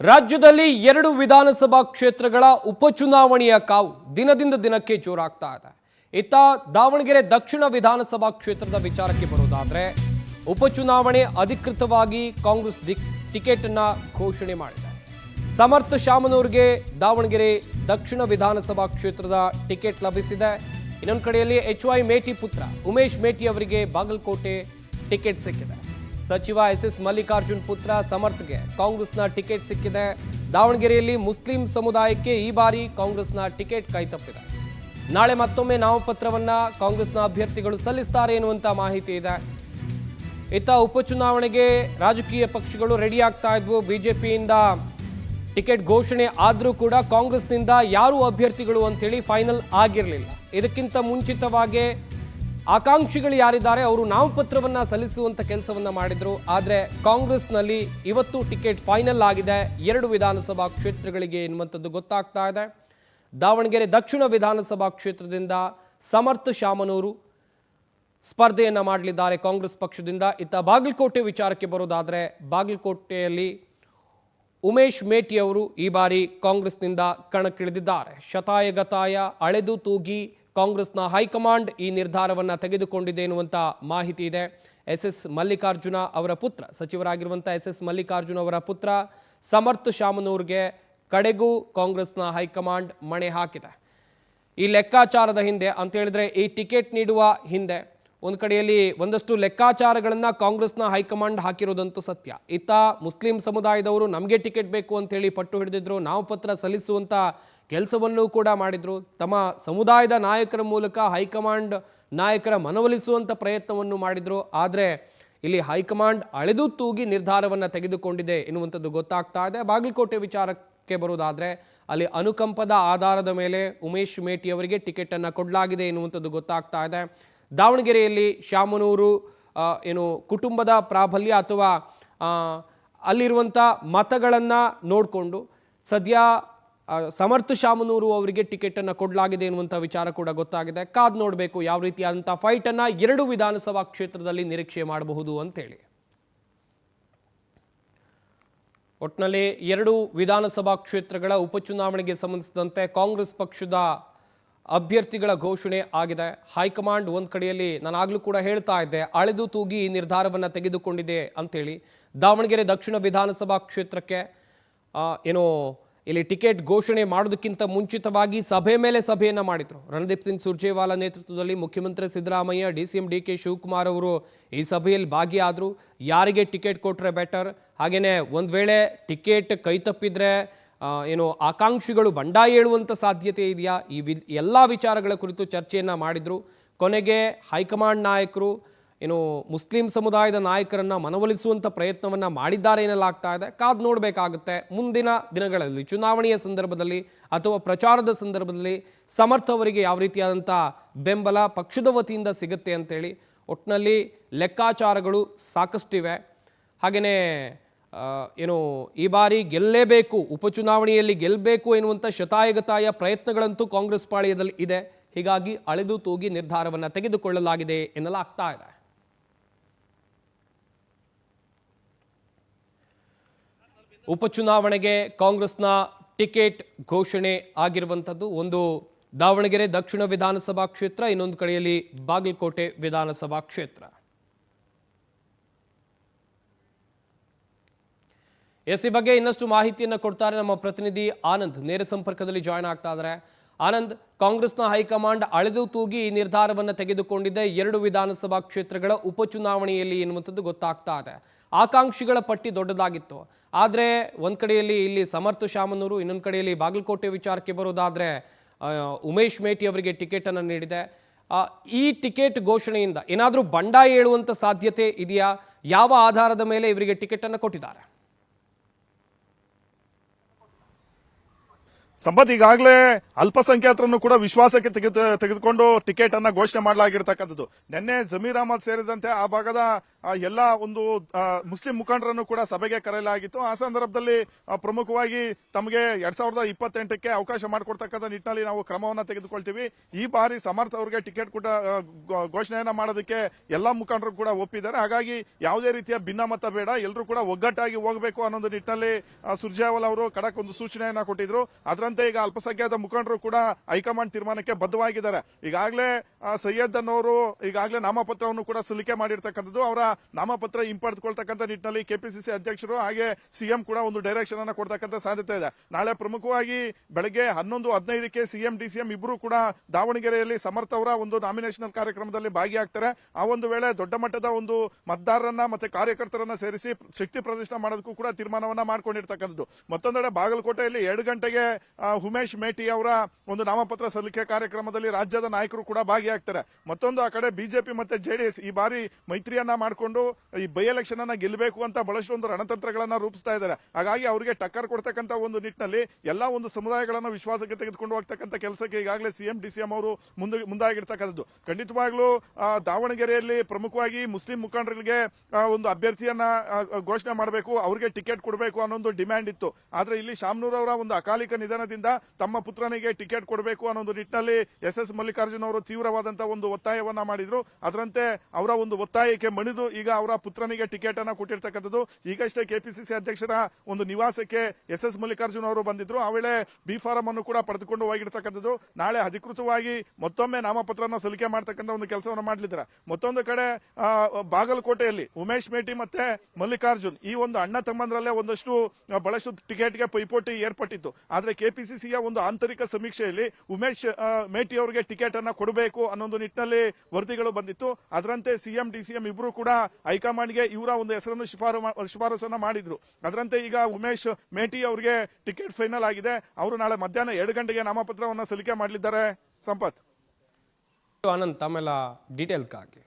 ರಾಜ್ಯದಲ್ಲಿ 2 ವಿಧಾನಸಭಾ ಕ್ಷೇತ್ರಗಳ ಉಪಚುನಾವಣೆಯ ಕಾವು ದಿನದಿಂದ ದಿನಕ್ಕೆ ಜೋರಾಗ್ತಾ ಇದೆ. ಇತ್ತ ದಾವಣಗೆರೆ ದಕ್ಷಿಣ ವಿಧಾನಸಭಾ ಕ್ಷೇತ್ರದ ವಿಚಾರಕ್ಕೆ ಬರೋದಾದ್ರೆ ಉಪಚುನಾವಣೆ ಅಧಿಕೃತವಾಗಿ ಕಾಂಗ್ರೆಸ್ ಟಿಕೆಟ್ ಅನ್ನು ಘೋಷಣೆ ಮಾಡಿದೆ. ಸಮರ್ಥ ಶಾಮನೂರ್ಗೆ ದಾವಣಗೆರೆ ದಕ್ಷಿಣ ವಿಧಾನಸಭಾ ಕ್ಷೇತ್ರದ ಟಿಕೆಟ್ ಲಭಿಸಿದೆ. ಇನ್ನೊಂದು ಕಡೆಯಲ್ಲಿ HY ಮೇಟಿ ಪುತ್ರ ಉಮೇಶ್ ಮೇಟಿ ಅವರಿಗೆ ಬಾಗಲಕೋಟೆ ಟಿಕೆಟ್ ಸಿಕ್ಕಿದೆ. ಸಚಿವ SS ಮಲ್ಲಿಕಾರ್ಜುನ್ ಪುತ್ರ ಸಮರ್ಥ್ಗೆ ಕಾಂಗ್ರೆಸ್ನ ಟಿಕೆಟ್ ಸಿಕ್ಕಿದೆ. ದಾವಣಗೆರೆಯಲ್ಲಿ ಮುಸ್ಲಿಂ ಸಮುದಾಯಕ್ಕೆ ಈ ಬಾರಿ ಕಾಂಗ್ರೆಸ್ನ ಟಿಕೆಟ್ ಕೈತಪ್ಪಿದೆ. ನಾಳೆ ಮತ್ತೊಮ್ಮೆ ನಾಮಪತ್ರವನ್ನ ಕಾಂಗ್ರೆಸ್ನ ಅಭ್ಯರ್ಥಿಗಳು ಸಲ್ಲಿಸುತ್ತಾರೆ ಎನ್ನುವಂತ ಮಾಹಿತಿ ಇದೆ. ಇತ್ತ ಉಪಚುನಾವಣೆಗೆ ರಾಜಕೀಯ ಪಕ್ಷಗಳು ರೆಡಿ ಆಗ್ತಾ ಇದ್ವು. ಬಿಜೆಪಿಯಿಂದ ಟಿಕೆಟ್ ಘೋಷಣೆ ಆದರೂ ಕೂಡ ಕಾಂಗ್ರೆಸ್ನಿಂದ ಯಾರು ಅಭ್ಯರ್ಥಿಗಳು ಅಂತೇಳಿ ಫೈನಲ್ ಆಗಿರಲಿಲ್ಲ. ಇದಕ್ಕಿಂತ ಮುಂಚಿತವಾಗಿ ಆಕಾಂಕ್ಷಿಗಳು ಯಾರಿದ್ದಾರೆ ಅವರು ನಾಮಪತ್ರವನ್ನ ಸಲ್ಲಿಸುವಂತ ಕೆಲಸವನ್ನ ಮಾಡಿದ್ರು. ಆದರೆ ಕಾಂಗ್ರೆಸ್ನಲ್ಲಿ ಇವತ್ತು ಟಿಕೆಟ್ ಫೈನಲ್ ಆಗಿದೆ 2 ವಿಧಾನಸಭಾ ಕ್ಷೇತ್ರಗಳಿಗೆ ಎನ್ನುವಂಥದ್ದು ಗೊತ್ತಾಗ್ತಾ ಇದೆ. ದಾವಣಗೆರೆ ದಕ್ಷಿಣ ವಿಧಾನಸಭಾ ಕ್ಷೇತ್ರದಿಂದ ಸಮರ್ಥ ಶಾಮನೂರು ಸ್ಪರ್ಧೆಯನ್ನ ಮಾಡಲಿದ್ದಾರೆ ಕಾಂಗ್ರೆಸ್ ಪಕ್ಷದಿಂದ. ಇತ್ತ ಬಾಗಲಕೋಟೆ ವಿಚಾರಕ್ಕೆ ಬರೋದಾದ್ರೆ ಬಾಗಲಕೋಟೆಯಲ್ಲಿ ಉಮೇಶ್ ಮೇಟಿ ಅವರು ಈ ಬಾರಿ ಕಾಂಗ್ರೆಸ್ನಿಂದ ಕಣಕ್ಕಿಳಿದಿದ್ದಾರೆ. ಶತಾಯಗತಾಯ ಅಳೆದು ತೂಗಿ ಕಾಂಗ್ರೆಸ್ನ ಹೈಕಮಾಂಡ್ ಈ ನಿರ್ಧಾರವನ್ನು ತೆಗೆದುಕೊಂಡಿದೆ ಎನ್ನುವಂಥ ಮಾಹಿತಿ ಇದೆ. SS ಮಲ್ಲಿಕಾರ್ಜುನ ಅವರ ಪುತ್ರ ಸಚಿವರಾಗಿರುವಂಥ SS ಮಲ್ಲಿಕಾರ್ಜುನ ಅವರ ಪುತ್ರ ಸಮರ್ಥ ಶಾಮನೂರ್ಗೆ ಕಡೆಗೂ ಕಾಂಗ್ರೆಸ್ನ ಹೈಕಮಾಂಡ್ ಮಣೆ ಹಾಕಿದೆ. ಈ ಲೆಕ್ಕಾಚಾರದ ಹಿಂದೆ ಅಂತ ಹೇಳಿದ್ರೆ ಈ ಟಿಕೆಟ್ ನೀಡುವ ಹಿಂದೆ ಒಂದು ಕಡೆಯಲ್ಲಿ ಒಂದಷ್ಟು ಲೆಕ್ಕಾಚಾರಗಳನ್ನು ಕಾಂಗ್ರೆಸ್ನ ಹೈಕಮಾಂಡ್ ಹಾಕಿರೋದಂತೂ ಸತ್ಯ. ಇತ್ತ ಮುಸ್ಲಿಂ ಸಮುದಾಯದವರು ನಮಗೆ ಟಿಕೆಟ್ ಬೇಕು ಅಂತೇಳಿ ಪಟ್ಟು ಹಿಡಿದಿದ್ರು. ನಾಮಪತ್ರ ಸಲ್ಲಿಸುವಂಥ ಕೆಲಸವನ್ನು ಕೂಡ ಮಾಡಿದ್ರು. ತಮ್ಮ ಸಮುದಾಯದ ನಾಯಕರ ಮೂಲಕ ಹೈಕಮಾಂಡ್ ನಾಯಕರ ಮನವೊಲಿಸುವಂಥ ಪ್ರಯತ್ನವನ್ನು ಮಾಡಿದ್ರು. ಆದರೆ ಇಲ್ಲಿ ಹೈಕಮಾಂಡ್ ಅಳೆದು ತೂಗಿ ನಿರ್ಧಾರವನ್ನು ತೆಗೆದುಕೊಂಡಿದೆ ಎನ್ನುವಂಥದ್ದು ಗೊತ್ತಾಗ್ತಾ ಇದೆ. ಬಾಗಲಕೋಟೆ ವಿಚಾರಕ್ಕೆ ಬರೋದಾದರೆ ಅಲ್ಲಿ ಅನುಕಂಪದ ಆಧಾರದ ಮೇಲೆ ಉಮೇಶ್ ಮೇಟಿ ಅವರಿಗೆ ಟಿಕೆಟನ್ನು ಕೊಡಲಾಗಿದೆ ಎನ್ನುವಂಥದ್ದು ಗೊತ್ತಾಗ್ತಾ ಇದೆ. ದಾವಣಗೆರೆಯಲ್ಲಿ ಶಾಮನೂರು ಕುಟುಂಬದ ಪ್ರಾಬಲ್ಯ ಅಥವಾ ಅಲ್ಲಿರುವಂಥ ಮತಗಳನ್ನು ನೋಡಿಕೊಂಡು ಸದ್ಯ ಸಮರ್ಥ ಶಾಮನೂರು ಅವರಿಗೆ ಟಿಕೆಟನ್ನು ಕೊಡಲಾಗಿದೆ ಎನ್ನುವಂಥ ವಿಚಾರ ಕೂಡ ಗೊತ್ತಾಗಿದೆ. ಕಾದು ನೋಡಬೇಕು ಯಾವ ರೀತಿಯಾದಂಥ ಫೈಟನ್ನು 2 ವಿಧಾನಸಭಾ ಕ್ಷೇತ್ರದಲ್ಲಿ ನಿರೀಕ್ಷೆ ಮಾಡಬಹುದು ಅಂತೇಳಿ. ಒಟ್ಟಿನಲ್ಲಿ 2 ವಿಧಾನಸಭಾ ಕ್ಷೇತ್ರಗಳ ಉಪಚುನಾವಣೆಗೆ ಸಂಬಂಧಿಸಿದಂತೆ ಕಾಂಗ್ರೆಸ್ ಪಕ್ಷದ ಅಭ್ಯರ್ಥಿಗಳ ಘೋಷಣೆ ಆಗಿದೆ. ಹೈಕಮಾಂಡ್ ಒಂದು ಕಡೆಯಲ್ಲಿ ನಾನಾಗಲೂ ಕೂಡ ಹೇಳ್ತಾ ಇದ್ದೆ ಅಳೆದು ತೂಗಿ ಈ ನಿರ್ಧಾರವನ್ನು ತೆಗೆದುಕೊಂಡಿದೆ ಅಂತೇಳಿ. ದಾವಣಗೆರೆ ದಕ್ಷಿಣ ವಿಧಾನಸಭಾ ಕ್ಷೇತ್ರಕ್ಕೆ ಇಲ್ಲಿ ಟಿಕೆಟ್ ಘೋಷಣೆ ಮಾಡೋದಕ್ಕಿಂತ ಮುಂಚಿತವಾಗಿ ಸಭೆ ಮೇಲೆ ಸಭೆಯನ್ನು ಮಾಡಿದರು. ರಣದೀಪ್ ಸಿಂಗ್ ಸುರ್ಜೇವಾಲಾ ನೇತೃತ್ವದಲ್ಲಿ ಮುಖ್ಯಮಂತ್ರಿ ಸಿದ್ದರಾಮಯ್ಯ, DCM DK ಶಿವಕುಮಾರ್ ಅವರು ಈ ಸಭೆಯಲ್ಲಿ ಭಾಗಿಯಾದರು. ಯಾರಿಗೆ ಟಿಕೆಟ್ ಕೊಟ್ಟರೆ ಬೆಟರ್, ಹಾಗೆಯೇ ಒಂದು ವೇಳೆ ಟಿಕೆಟ್ ಕೈತಪ್ಪಿದ್ರೆ ಆಕಾಂಕ್ಷಿಗಳು ಬಂಡಾಯ ಏಳುವಂಥ ಸಾಧ್ಯತೆ ಇದೆಯಾ, ಈ ಎಲ್ಲ ವಿಚಾರಗಳ ಕುರಿತು ಚರ್ಚೆಯನ್ನು ಮಾಡಿದರು. ಕೊನೆಗೆ ಹೈಕಮಾಂಡ್ ನಾಯಕರು ಮುಸ್ಲಿಂ ಸಮುದಾಯದ ನಾಯಕರನ್ನು ಮನವೊಲಿಸುವಂಥ ಪ್ರಯತ್ನವನ್ನು ಮಾಡಿದ್ದಾರೆ ಎನ್ನಲಾಗ್ತಾ ಇದೆ. ಕಾದು ನೋಡಬೇಕಾಗುತ್ತೆ ಮುಂದಿನ ದಿನಗಳಲ್ಲಿ ಚುನಾವಣೆಯ ಸಂದರ್ಭದಲ್ಲಿ ಅಥವಾ ಪ್ರಚಾರದ ಸಂದರ್ಭದಲ್ಲಿ ಸಮರ್ಥ ಅವರಿಗೆ ಯಾವ ರೀತಿಯಾದಂಥ ಬೆಂಬಲ ಪಕ್ಷದ ವತಿಯಿಂದ ಸಿಗುತ್ತೆ ಅಂತೇಳಿ. ಒಟ್ಟಿನಲ್ಲಿ ಲೆಕ್ಕಾಚಾರಗಳು ಸಾಕಷ್ಟಿವೆ. ಹಾಗೆಯೇ ಈ ಬಾರಿ ಗೆಲ್ಲೇಬೇಕು, ಉಪಚುನಾವಣೆಯಲ್ಲಿ ಗೆಲ್ಲಬೇಕು ಎನ್ನುವಂಥ ಶತಾಯಗತಾಯ ಪ್ರಯತ್ನಗಳಂತೂ ಕಾಂಗ್ರೆಸ್ ಪಾಳ್ಯದಲ್ಲಿ ಇದೆ. ಹೀಗಾಗಿ ಅಳೆದು ತೂಗಿ ನಿರ್ಧಾರವನ್ನು ತೆಗೆದುಕೊಳ್ಳಲಾಗಿದೆ ಎನ್ನಲಾಗ್ತಾ ಇದೆ. ಉಪಚುನಾವಣೆಗೆ ಕಾಂಗ್ರೆಸ್ನ ಟಿಕೆಟ್ ಘೋಷಣೆ ಆಗಿರುವಂಥದ್ದು. ಒಂದು ದಾವಣಗೆರೆ ದಕ್ಷಿಣ ವಿಧಾನಸಭಾ ಕ್ಷೇತ್ರ, ಇನ್ನೊಂದು ಕಡೆಯಲ್ಲಿ ಬಾಗಲಕೋಟೆ ವಿಧಾನಸಭಾ ಕ್ಷೇತ್ರ. ಈ ಬಗ್ಗೆ ಇನ್ನಷ್ಟು ಮಾಹಿತಿಯನ್ನು ಕೊಡ್ತಾರೆ ನಮ್ಮ ಪ್ರತಿನಿಧಿ ಆನಂದ್. ನೇರ ಸಂಪರ್ಕದಲ್ಲಿ ಜಾಯ್ನ್ ಆಗ್ತಾ ಇದ್ದಾರೆ. ಆನಂದ್, ಕಾಂಗ್ರೆಸ್ನ ಹೈಕಮಾಂಡ್ ಅಳೆದು ತೂಗಿ ಈ ನಿರ್ಧಾರವನ್ನು ತೆಗೆದುಕೊಂಡಿದೆ 2 ವಿಧಾನಸಭಾ ಕ್ಷೇತ್ರಗಳ ಉಪಚುನಾವಣೆಯಲ್ಲಿ ಎನ್ನುವಂಥದ್ದು ಗೊತ್ತಾಗ್ತಾ ಇದೆ. ಆಕಾಂಕ್ಷಿಗಳ ಪಟ್ಟಿ ದೊಡ್ಡದಾಗಿತ್ತು. ಆದರೆ ಒಂದು ಕಡೆಯಲ್ಲಿ ಇಲ್ಲಿ ಸಮರ್ಥ ಶಾಮನೂರು, ಇನ್ನೊಂದು ಕಡೆಯಲ್ಲಿ ಬಾಗಲಕೋಟೆ ವಿಚಾರಕ್ಕೆ ಬರೋದಾದರೆ ಉಮೇಶ್ ಮೇಟಿ ಅವರಿಗೆ ಟಿಕೆಟನ್ನು ನೀಡಿದೆ. ಈ ಟಿಕೆಟ್ ಘೋಷಣೆಯಿಂದ ಏನಾದರೂ ಬಂಡಾಯ ಏಳುವಂಥ ಸಾಧ್ಯತೆ ಇದೆಯಾ? ಯಾವ ಆಧಾರದ ಮೇಲೆ ಇವರಿಗೆ ಟಿಕೆಟನ್ನು ಕೊಟ್ಟಿದ್ದಾರೆ? ಸಂಪತ್, ಈಗಾಗಲೇ ಅಲ್ಪಸಂಖ್ಯಾತರನ್ನು ಕೂಡ ವಿಶ್ವಾಸಕ್ಕೆ ತೆಗೆದುಕೊಂಡು ಟಿಕೆಟ್ ಅನ್ನ ಘೋಷಣೆ ಮಾಡಲಾಗಿರ್ತಕ್ಕಂಥದ್ದು. ನಿನ್ನೆ ಜಮೀರ್ ಅಹಮದ್ ಸೇರಿದಂತೆ ಆ ಭಾಗದ ಎಲ್ಲ ಒಂದು ಮುಸ್ಲಿಂ ಮುಖಂಡರನ್ನು ಕೂಡ ಸಭೆಗೆ ಕರೆಯಲಾಗಿತ್ತು. ಆ ಸಂದರ್ಭದಲ್ಲಿ ಪ್ರಮುಖವಾಗಿ ತಮಗೆ 2028ಕ್ಕೆ ಅವಕಾಶ ಮಾಡಿಕೊಡ್ತಕ್ಕಂಥ ನಿಟ್ಟಿನಲ್ಲಿ ನಾವು ಕ್ರಮವನ್ನ ತೆಗೆದುಕೊಳ್ತೀವಿ. ಈ ಬಾರಿ ಸಮರ್ಥ ಅವರಿಗೆ ಟಿಕೆಟ್ ಕೂಡ ಘೋಷಣೆಯನ್ನ ಮಾಡೋದಕ್ಕೆ ಎಲ್ಲಾ ಮುಖಂಡರು ಕೂಡ ಒಪ್ಪಿದ್ದಾರೆ. ಹಾಗಾಗಿ ಯಾವುದೇ ರೀತಿಯ ಭಿನ್ನಮತ ಬೇಡ, ಎಲ್ಲರೂ ಕೂಡ ಒಗ್ಗಟ್ಟಾಗಿ ಹೋಗಬೇಕು ಅನ್ನೋ ನಿಟ್ಟಿನಲ್ಲಿ ಸುರ್ಜೇವಾಲಾ ಅವರು ಖಡಕ್ ಒಂದು ಸೂಚನೆಯನ್ನ ಕೊಟ್ಟಿದ್ರು. ಅದರಂತೆ ಈಗ ಅಲ್ಪಸಂಖ್ಯಾತ ಮುಖಂಡರು ಕೂಡ ಹೈಕಮಾಂಡ್ ತೀರ್ಮಾನಕ್ಕೆ ಬದ್ಧವಾಗಿದ್ದಾರೆ. ಈಗಾಗಲೇ ಸೈಯದ್ ಅನ್ನೋರು ಈಗಾಗಲೇ ನಾಮಪತ್ರವನ್ನು ಕೂಡ ಸಲ್ಲಿಕೆ ಮಾಡಿರ್ತಕ್ಕಂಥದ್ದು. ಅವರ ನಾಮಪತ್ರ ಹಿಂಪಡೆದುಕೊಳ್ತಕ್ಕಂಥ ನಿಟ್ಟಿನಲ್ಲಿ ಕೆಪಿಸಿಸಿ ಅಧ್ಯಕ್ಷರು ಹಾಗೆ ಸಿಎಂ ಕೂಡ ಒಂದು ಡೈರೆಕ್ಷನ್ ಅನ್ನ ಕೊಡ್ತಕ್ಕಂಥ ಸಾಧ್ಯತೆ ಇದೆ. ನಾಳೆ ಪ್ರಮುಖವಾಗಿ ಬೆಳಗ್ಗೆ 11:15ಕ್ಕೆ ಸಿಎಂ ಡಿಸಿಎಂ ಇಬ್ಬರು ಕೂಡ ದಾವಣಗೆರೆಯಲ್ಲಿ ಸಮರ್ಥ ಅವರ ಒಂದು ನಾಮಿನೇಷನ್ ಕಾರ್ಯಕ್ರಮದಲ್ಲಿ ಭಾಗಿಯಾಗ್ತಾರೆ. ಆ ಒಂದು ವೇಳೆ ದೊಡ್ಡ ಮಟ್ಟದ ಒಂದು ಮತದಾರರನ್ನ ಮತ್ತೆ ಕಾರ್ಯಕರ್ತರನ್ನ ಸೇರಿಸಿ ಶಕ್ತಿ ಪ್ರದರ್ಶನ ಮಾಡೋದಕ್ಕೂ ಕೂಡ ತೀರ್ಮಾನವನ್ನ ಮಾಡ್ಕೊಂಡಿರ್ತಕ್ಕಂಥದ್ದು. ಮತ್ತೊಂದೆಡೆ ಬಾಗಲಕೋಟೆಯಲ್ಲಿ 2 ಗಂಟೆಗೆ ಉಮೇಶ್ ಮೇಟಿ ಅವರ ಒಂದು ನಾಮಪತ್ರ ಸಲ್ಲಿಕೆ ಕಾರ್ಯಕ್ರಮದಲ್ಲಿ ರಾಜ್ಯದ ನಾಯಕರು ಕೂಡ ಭಾಗಿಯಾಗ್ತಾರೆ. ಮತ್ತೊಂದು ಆ ಕಡೆ ಬಿಜೆಪಿ ಮತ್ತೆ ಜೆಡಿಎಸ್ ಈ ಬಾರಿ ಮೈತ್ರಿಯನ್ನ ಮಾಡಿಕೊಂಡು ಈ ಬೈ ಎಲೆಕ್ಷನ್ ಅನ್ನ ಗೆಲ್ಲಬೇಕು ಅಂತ ಬಹಳಷ್ಟು ಒಂದು ರಣತಂತ್ರಗಳನ್ನ ರೂಪಿಸ್ತಾ ಇದ್ದಾರೆ. ಹಾಗಾಗಿ ಅವರಿಗೆ ಟಕ್ಕರ್ ಕೊಡ್ತಕ್ಕಂಥ ಒಂದು ನಿಟ್ಟಿನಲ್ಲಿ ಎಲ್ಲಾ ಒಂದು ಸಮುದಾಯಗಳನ್ನ ವಿಶ್ವಾಸಕ್ಕೆ ತೆಗೆದುಕೊಂಡು ಹೋಗ್ತಕ್ಕಂಥ ಕೆಲಸಕ್ಕೆ ಈಗಾಗಲೇ ಸಿಎಂ ಡಿಸಿಎಂ ಅವರು ಮುಂದಾಗಿರ್ತಕ್ಕಂಥದ್ದು. ಖಂಡಿತವಾಗ್ಲೂ ದಾವಣಗೆರೆಯಲ್ಲಿ ಪ್ರಮುಖವಾಗಿ ಮುಸ್ಲಿಂ ಮುಖಂಡರಿಗೆ ಒಂದು ಅಭ್ಯರ್ಥಿಯನ್ನ ಘೋಷಣೆ ಮಾಡಬೇಕು, ಅವರಿಗೆ ಟಿಕೆಟ್ ಕೊಡಬೇಕು ಅನ್ನೋ ಒಂದು ಡಿಮ್ಯಾಂಡ್ ಇತ್ತು. ಆದ್ರೆ ಇಲ್ಲಿ ಶಾಮನೂರ್ ಅವರ ಒಂದು ಅಕಾಲಿಕ ನಿಧನದಿಂದ ತಮ್ಮ ಪುತ್ರನಿಗೆ ಟಿಕೆಟ್ ಕೊಡಬೇಕು ಅನ್ನೋ ಒಂದು ನಿಟ್ಟಿನಲ್ಲಿ ಎಸ್ ಮಲ್ಲಿಕಾರ್ಜುನ್ ಅವರು ತೀವ್ರವಾದಂತಹ ಒಂದು ಒತ್ತಾಯವನ್ನ ಮಾಡಿದ್ರು. ಅದರಂತೆ ಅವರ ಒಂದು ಒತ್ತಾಯಕ್ಕೆ ಮಣಿದು ಈಗ ಅವರ ಪುತ್ರನಿಗೆ ಟಿಕೆಟ್ ಅನ್ನ ಕೊಟ್ಟಿರ್ತಕ್ಕಂಥದ್ದು. ಈಗಷ್ಟೇ ಕೆಪಿಸಿಸಿ ಅಧ್ಯಕ್ಷರ ಒಂದು ನಿವಾಸಕ್ಕೆ ಎಸ್ ಮಲ್ಲಿಕಾರ್ಜುನ್ ಅವರು ಬಂದಿದ್ರು. ಆ ವೇಳೆ ಬಿ ಫಾರಂ ಅನ್ನು ಕೂಡ ಪಡೆದುಕೊಂಡು ಹೋಗಿರ್ತಕ್ಕಂಥದ್ದು. ನಾಳೆ ಅಧಿಕೃತವಾಗಿ ಮತ್ತೊಮ್ಮೆ ನಾಮಪತ್ರವನ್ನು ಸಲ್ಲಿಕೆ ಮಾಡತಕ್ಕಂಥ ಒಂದು ಕೆಲಸವನ್ನು ಮಾಡಲಿದ್ದಾರೆ. ಮತ್ತೊಂದು ಕಡೆ ಬಾಗಲಕೋಟೆಯಲ್ಲಿ ಉಮೇಶ್ ಮೇಟಿ ಮತ್ತೆ ಮಲ್ಲಿಕಾರ್ಜುನ್ ಈ ಒಂದು ಅಣ್ಣ ತಮ್ಮಂದ್ರಲ್ಲೇ ಬಹಳಷ್ಟು ಟಿಕೆಟ್ಗೆ ಪೈಪೋಟಿ ಏರ್ಪಟ್ಟಿತ್ತು. ಆದ್ರೆ ಕೆಪಿಸಿಸಿಯ ಒಂದು ಆಂತರಿಕ ಸಮೀಕ್ಷೆಯಲ್ಲಿ ಉಮೇಶ್ ಮೇಟಿ ಅವರಿಗೆ ಟಿಕೆಟ್ ಅನ್ನ ಕೊಡಬೇಕು ಅನ್ನೋ ನಿಟ್ಟಿನಲ್ಲಿ ವರದಿಗಳು ಬಂದಿತ್ತು. ಅದರಂತೆ ಸಿಎಂ ಡಿಸಿಎಂ ಇಬ್ರು ಕೂಡ ಹೈಕಮಾಂಡ್ಗೆ ಇವರ ಒಂದು ಹೆಸರನ್ನು ಶಿಫಾರಸನ್ನ ಮಾಡಿದ್ರು. ಅದರಂತೆ ಈಗ ಉಮೇಶ್ ಮೇಟಿ ಅವರಿಗೆ ಟಿಕೆಟ್ ಫೈನಲ್ ಆಗಿದೆ. ಅವರು ನಾಳೆ ಮಧ್ಯಾಹ್ನ 2 ಗಂಟೆಗೆ ನಾಮಪತ್ರವನ್ನು ಸಲ್ಲಿಕೆ ಮಾಡಲಿದ್ದಾರೆ. ಸಂಪತ್, ಆನಂದ್ ತಮ್ಮೆಲ್ಲ ಡೀಟೇಲ್ಸ್ಗಾಗಿ